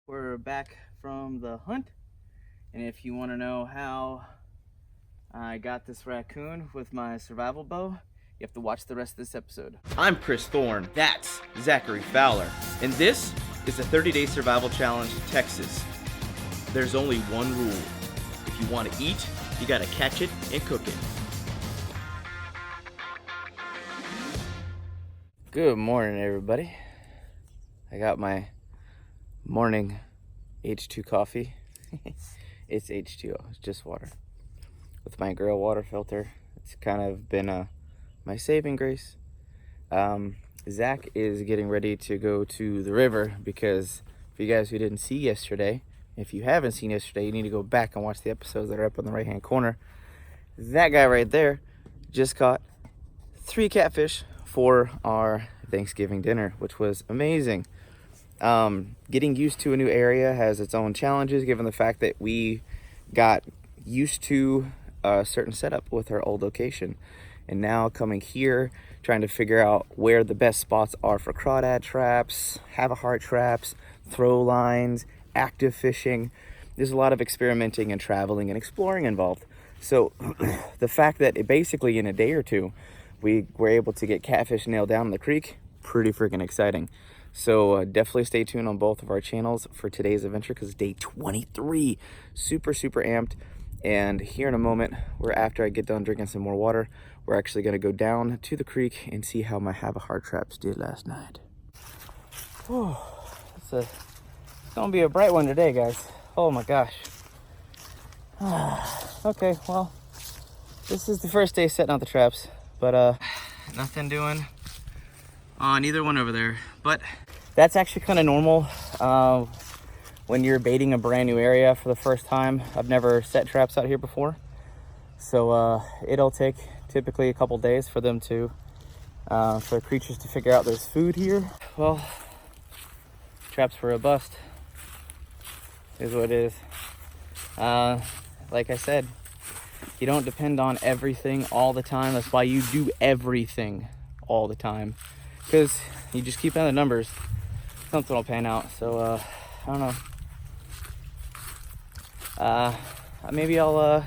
We're back from the hunt, and if you want to know how I got this raccoon with my survival bow, you have to watch the rest of this episode. I'm Chris Thorn, that's Zachary Fowler, and this is a 30-day survival challenge in Texas. There's only one rule. If you want to eat, you gotta catch it and cook it. Good morning, everybody. I got my morning H2 coffee. It's H2O, it's just water. With my Grill water filter. It's kind of been my saving grace. Zach is getting ready to go to the river because for you guys who didn't see yesterday, if you haven't seen yesterday, you need to go back and watch the episodes that are up on the right hand corner. That guy right there just caught 3 catfish for our Thanksgiving dinner, which was amazing. Getting used to a new area has its own challenges given the fact that we got used to a certain setup with our old location, and now coming here trying to figure out where the best spots are for crawdad traps, have a heart traps, throw lines, active fishing. There's a lot of experimenting and traveling and exploring involved. So the fact that basically in a day or two we were able to get catfish nailed down in the creek, pretty freaking exciting. So definitely stay tuned on both of our channels for today's adventure because day 23, super amped. And here in a moment, after I get done drinking some more water, we're actually going to go down to the creek and see how my have a heart traps did last night. Oh, it's gonna be a bright one today, guys. Oh my gosh. Okay, well, this is the first day setting out the traps, but nothing doing on either one over there. But that's actually kind of normal when you're baiting a brand new area for the first time. I've never set traps out here before, so it'll take typically a couple days for them to for creatures to figure out there's food here. Well, traps were a bust is what it is. Like I said, you don't depend on everything all the time. That's why you do everything all the time, because you just keep on the numbers, something will pan out. So I don't know, maybe I'll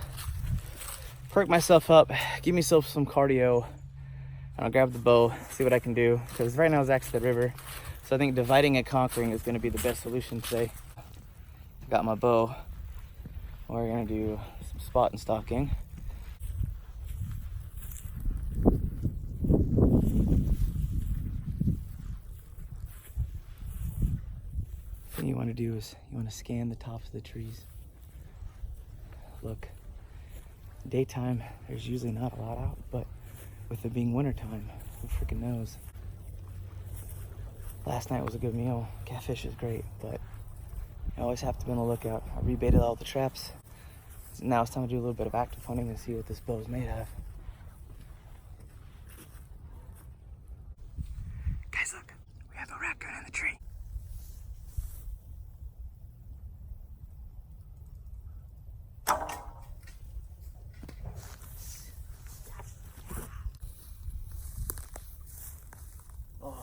perk myself up, give myself some cardio, and I'll grab the bow, see what I can do, because right now Zach's at the river, so I think dividing and conquering is going to be the best solution today. Got my bow. We're gonna do some spot and stalking. What you want to do is you want to scan the tops of the trees. Look, daytime there's usually not a lot out, but with it being wintertime, who freaking knows? Last night was a good meal. Catfish is great, but I always have to be on the lookout. I rebaited all the traps. Now it's time to do a little bit of active hunting and see what this bow is made of. Guys, look, we have a raccoon in the tree. Oh.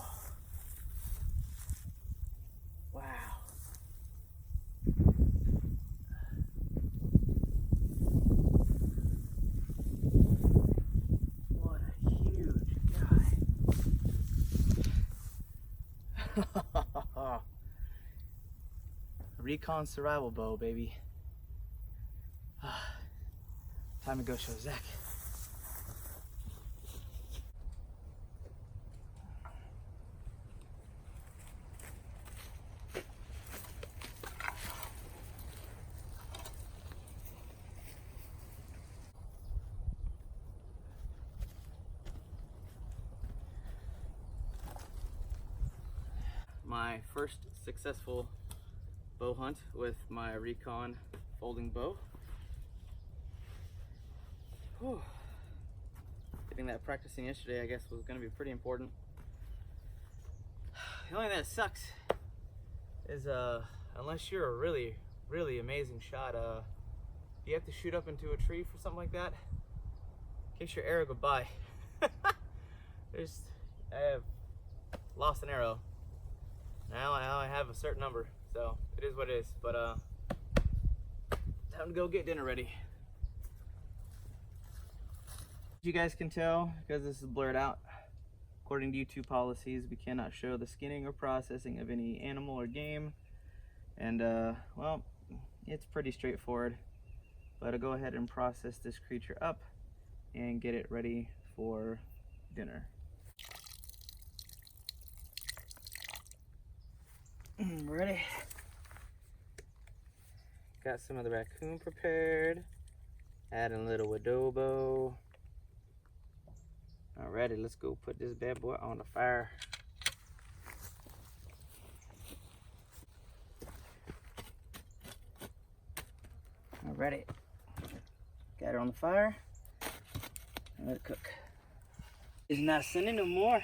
Wow. What a huge guy. Recon survival bow, baby. Time to go show Zach. My first successful bow hunt with my Recon folding bow. Whew. Getting that practicing yesterday, I guess, was going to be pretty important. The only thing that sucks is unless you're a really amazing shot, you have to shoot up into a tree for something like that. In case your arrow goodbye. I have lost an arrow. Now I have a certain number. So it is what it is. But time to go get dinner ready. You guys can tell, because this is blurred out, according to YouTube policies, we cannot show the skinning or processing of any animal or game. And well, it's pretty straightforward. But I'll go ahead and process this creature up and get it ready for dinner. Ready? Got some of the raccoon prepared. Adding a little adobo. Alrighty, let's go put this bad boy on the fire. Alrighty, got her on the fire. Let it cook. It's not sunny no more.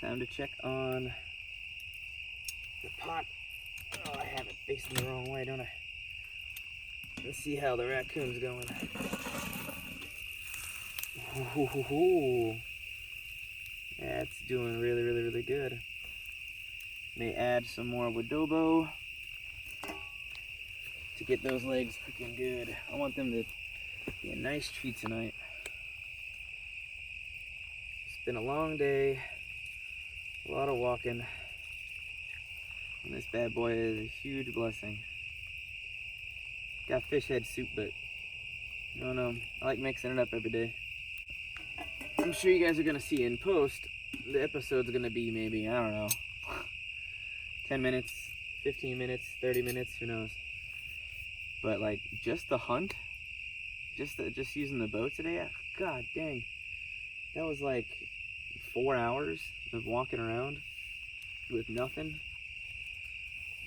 Time to check on the pot. Oh, I have it facing the wrong way, don't I? Let's see how the raccoon's going. Ooh, that's doing really good. May add some more adobo to get those legs cooking good. I want them to be a nice treat tonight. It's been a long day, a lot of walking, and this bad boy is a huge blessing. Got fish head soup, but I don't know, I like mixing it up every day. I'm sure you guys are gonna see in post, the episode's gonna be maybe, I don't know, 10 minutes, 15 minutes, 30 minutes, who knows. But like, just the hunt, just using the boat today, god dang, that was like 4 hours of walking around with nothing.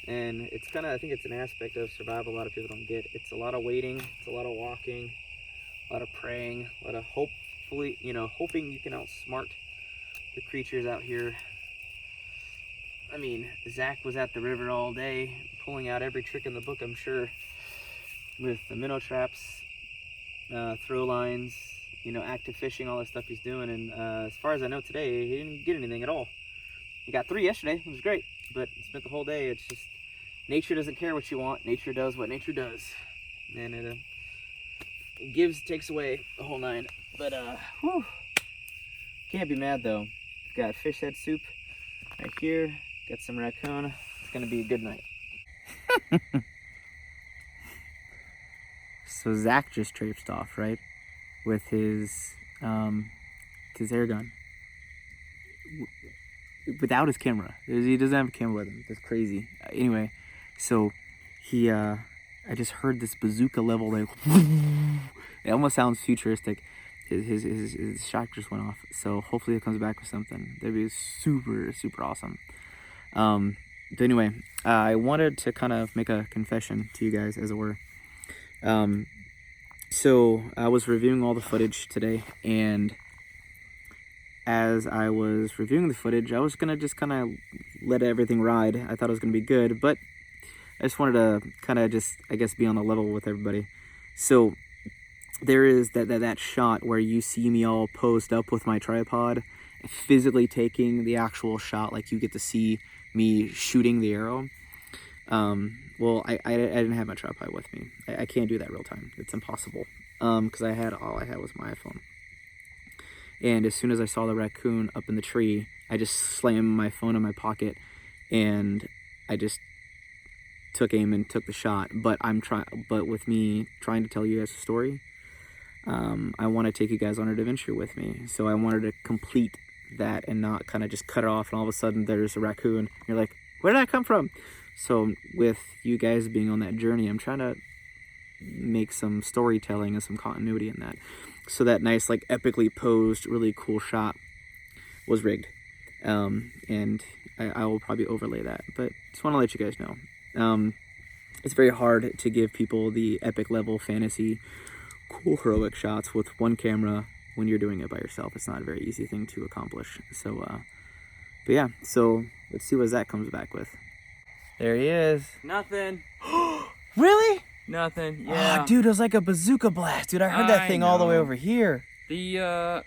And it's kind of, I think it's an aspect of survival a lot of people don't get. It's a lot of waiting, it's a lot of walking, a lot of praying, a lot of hopefully, you know, hoping you can outsmart the creatures out here. I mean, Zach was at the river all day, pulling out every trick in the book, I'm sure, with the minnow traps, throw lines, you know, active fishing, all that stuff he's doing. And as far as I know today, he didn't get anything at all. He got 3 yesterday, which was great, but spent the whole day. It's just, nature doesn't care what you want. Nature does what nature does. And it gives, takes away, the whole 9. But, whew. Can't be mad though. Got fish head soup right here. Got some raccoon. It's gonna be a good night. So Zach just traipsed off, right? With his air gun. Without his camera. He doesn't have a camera with him. That's crazy. Anyway, so he, I just heard this bazooka level, like, it almost sounds futuristic. His shot just went off. So hopefully he comes back with something. That'd be super awesome. But anyway, I wanted to kind of make a confession to you guys, as it were. So I was reviewing all the footage today, and as I was reviewing the footage, I was gonna just kind of let everything ride. I thought it was gonna be good, but I just wanted to kind of just, I guess, be on the level with everybody. So there is that shot where you see me all posed up with my tripod, physically taking the actual shot, like you get to see me shooting the arrow. Well, I didn't have my tripod with me. I can't do that real time. It's impossible. Because all I had was my iPhone. And as soon as I saw the raccoon up in the tree, I just slammed my phone in my pocket, and I just took aim and took the shot. But with me trying to tell you guys a story, I want to take you guys on an adventure with me. So I wanted to complete that and not kind of just cut it off, and all of a sudden there's a raccoon. And you're like, where did that come from? So with you guys being on that journey, I'm trying to make some storytelling and some continuity in that. So that nice, like, epically posed, really cool shot was rigged. And I will probably overlay that, but just want to let you guys know. It's very hard to give people the epic level fantasy, cool heroic shots with one camera when you're doing it by yourself. It's not a very easy thing to accomplish. So, but yeah, so let's see what Zach comes back with. There he is. Nothing. Really? Nothing. Yeah. Oh, dude, it was like a bazooka blast, dude. I heard that thing all the way over here. The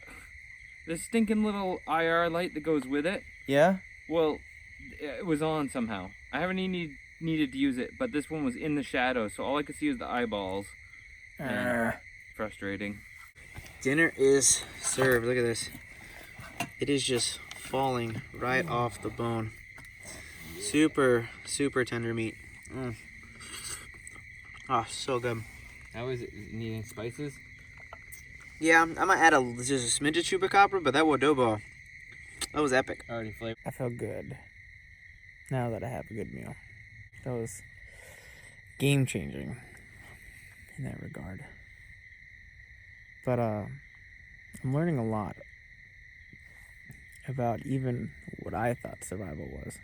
stinking little IR light that goes with it. Yeah? Well, it was on somehow. I haven't even needed to use it, but this one was in the shadow, so all I could see was the eyeballs. Frustrating. Dinner is served. Look at this. It is just falling right off the bone. Super, super tender meat. Oh, so good. How is it needing spices? Yeah, I might add just a smidge of chupacabra, but that adobo, that was epic. Already flavored. I feel good now that I have a good meal. That was game changing in that regard. But I'm learning a lot about even what I thought survival was.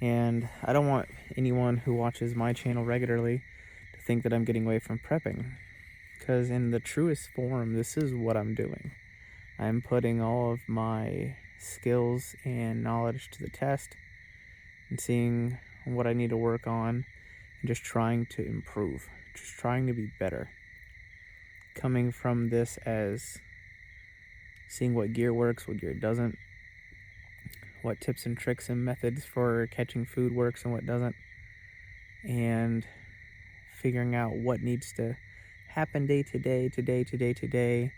And I don't want anyone who watches my channel regularly to think that I'm getting away from prepping. Because in the truest form, this is what I'm doing. I'm putting all of my skills and knowledge to the test and seeing what I need to work on and just trying to improve, just trying to be better. Coming from this as seeing what gear works, what gear doesn't, what tips and tricks and methods for catching food works and what doesn't, and figuring out what needs to happen day to day,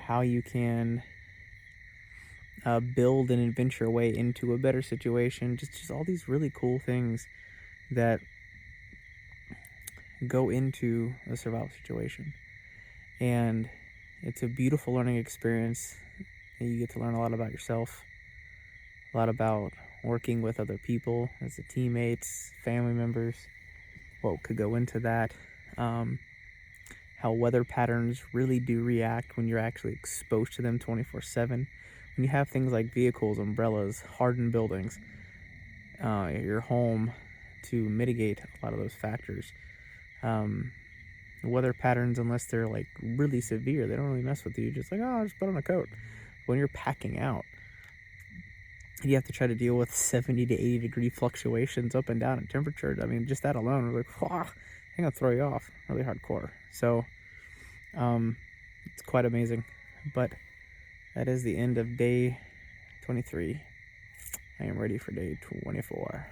how you can build and adventure your way into a better situation, just all these really cool things that go into a survival situation. And it's a beautiful learning experience. You get to learn a lot about yourself, a lot about working with other people as the teammates, family members, what could go into that, how weather patterns really do react when you're actually exposed to them 24/7. When you have things like vehicles, umbrellas, hardened buildings, your home to mitigate a lot of those factors. Weather patterns, unless they're like really severe, they don't really mess with you. Just like, oh, just put on a coat. When you're packing out, you have to try to deal with 70 to 80 degree fluctuations up and down in temperature. I mean, just that alone, we're like, wow, I'm gonna throw you off really hardcore. So it's quite amazing. But that is the end of day 23. I am ready for day 24.